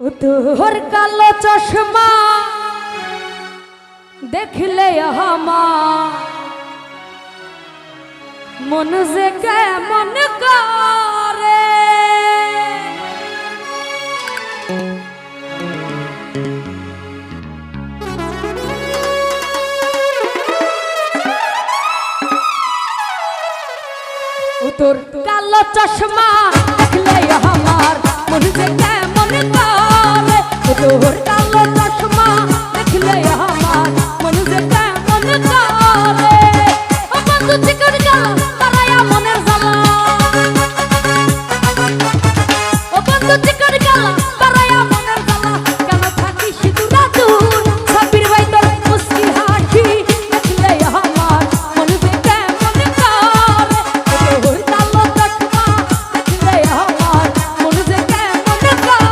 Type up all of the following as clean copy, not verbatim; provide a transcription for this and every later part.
তোর কালো চশমা দেখলে আমার মন যে কেমন করে। তোর কালো চশমা দেখলে আমার মন যে কেমন করে। তোর কালো চশমা দেখলে আমার মন যে কেমন করে। ও বন্ধু চিকন কালো তারায়া মনের জ্বালা, ও বন্ধু চিকন কালো তারায়া মনের জ্বালা। কেন থাকিস দূরা দূর সাবির ভাই তোর মুস্কি হাসি দেখলে আমার মন যে কেমন করে। তোর কালো চশমা দেখলে আমার মন যে কেমন করে।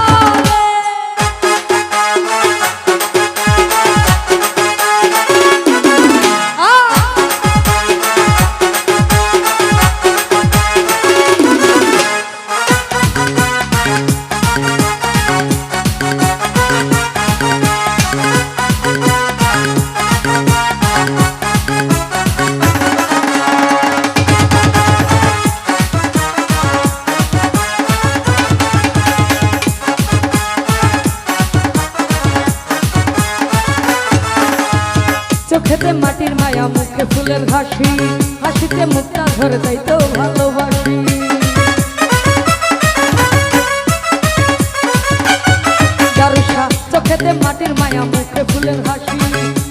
চোখেতে মাটির মায়া মুখে ফুলের হাসি, হাসিতে মুখটা ধরে তাই তো ভালোবাসি। দারুষা চোখেতে মাটির মায়া মুখে ফুলের হাসি,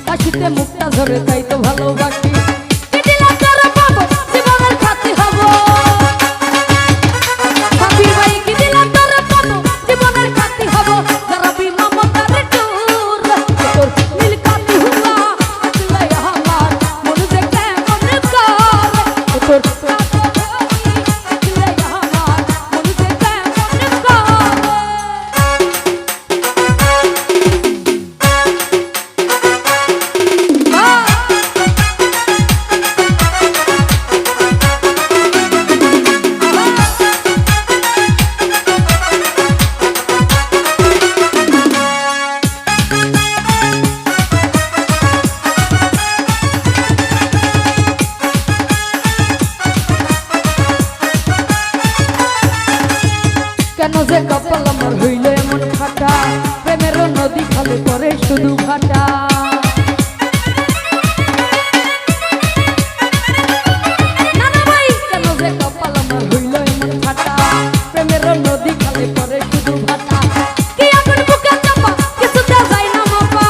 হাসিতে মুখটা ধরে তাই তো ভালোবাসি। কেন যে কপাল আমার হইল এমন ফাটা, প্রেমের নদী খালে পরে শুধু ভাটা। নানা ভাই কেন যে কপাল আমার হইল এমন ফাটা, প্রেমের নদী খালে পরে শুধু ভাটা। কি আগুন বুকে চাপা কিছুতে যায় না মাপা,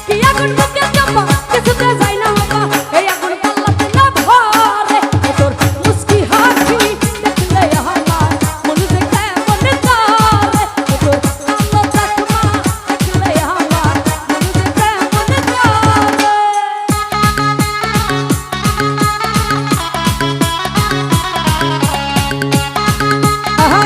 কি আগুন বুকে চাপা কিছুতে যায় না মাপা। এই আগুন পাল্লাতে না ভরে তোর মুস্কি হাসি দেখলে আমার মন যে কেমন করে। তোর কালো চশমা দেখলে আমার মন যে কেমন করে। আহা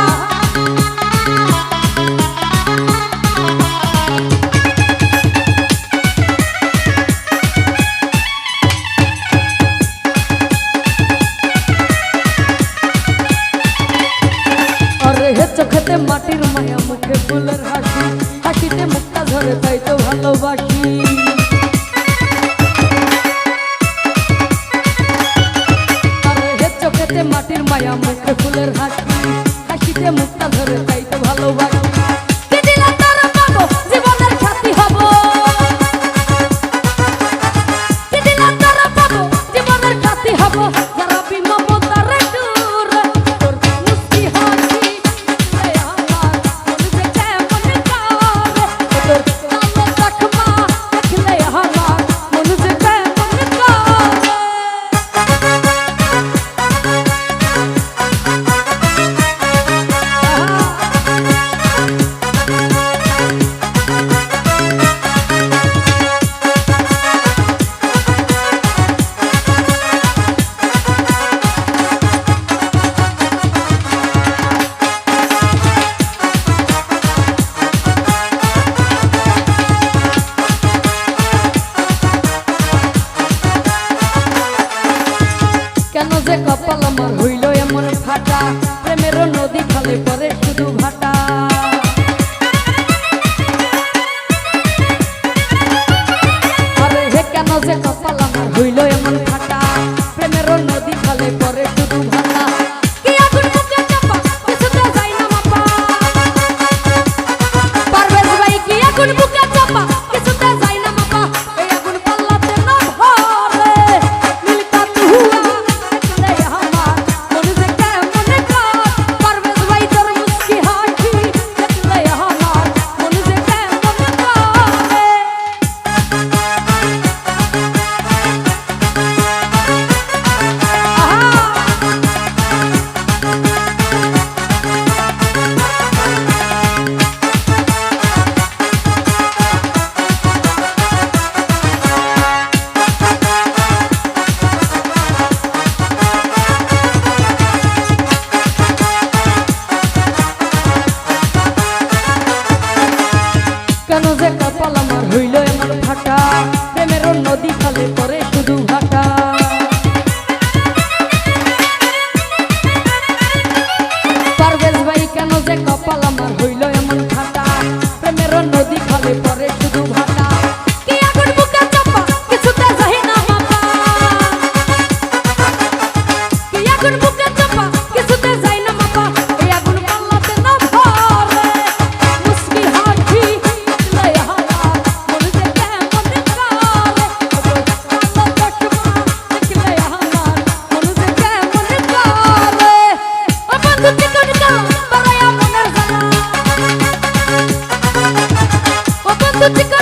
আরে হে চোখেতে মাটির মায়া মুখে ফুলের হাসি, হাসিতে মুখটা ধরে তাই তো ভালোবাসি। আরে হে চোখেতে মাটির মায়া মুখে ফুলের হাসি, হাসিতে মুখটা ধরে তাই তো ভালোবাসি। কি দিলা তোরা পাবো জীবনের সাথী হব, কি দিলা তোরা পাবো জীবনের সাথী হব। যারা বিমমতার দূর তোর মুস্কি হাসি দেখলে আমার মন যে কেমন করে। তোর কালো চশমা দেখলে আমার মন যে কেমন করে। আহা নদী খালে পরে শুধু ভাটা। পারভেজ ভাই কেন যে কপাল আমার হইল এমন খাটা, প্রেমের নদী খালে পরে শুধু ভাটা। কি আগুন বুকে চাপা কিছুতে যাই না মাপা, কি আগুন বুকে চাপা কিছুতে যাই না মাপা, এই আগুন পাল্লাতে না ভরে মুস্কি হাসি দেখলে আমার মন যে কেমন করে, কালো চশমা দেখলে আমার মন যে কেমন করে। ও বন্ধু চিকন কালো বাড়ায়া মনের জ্বালা, ও বন্ধু চিকন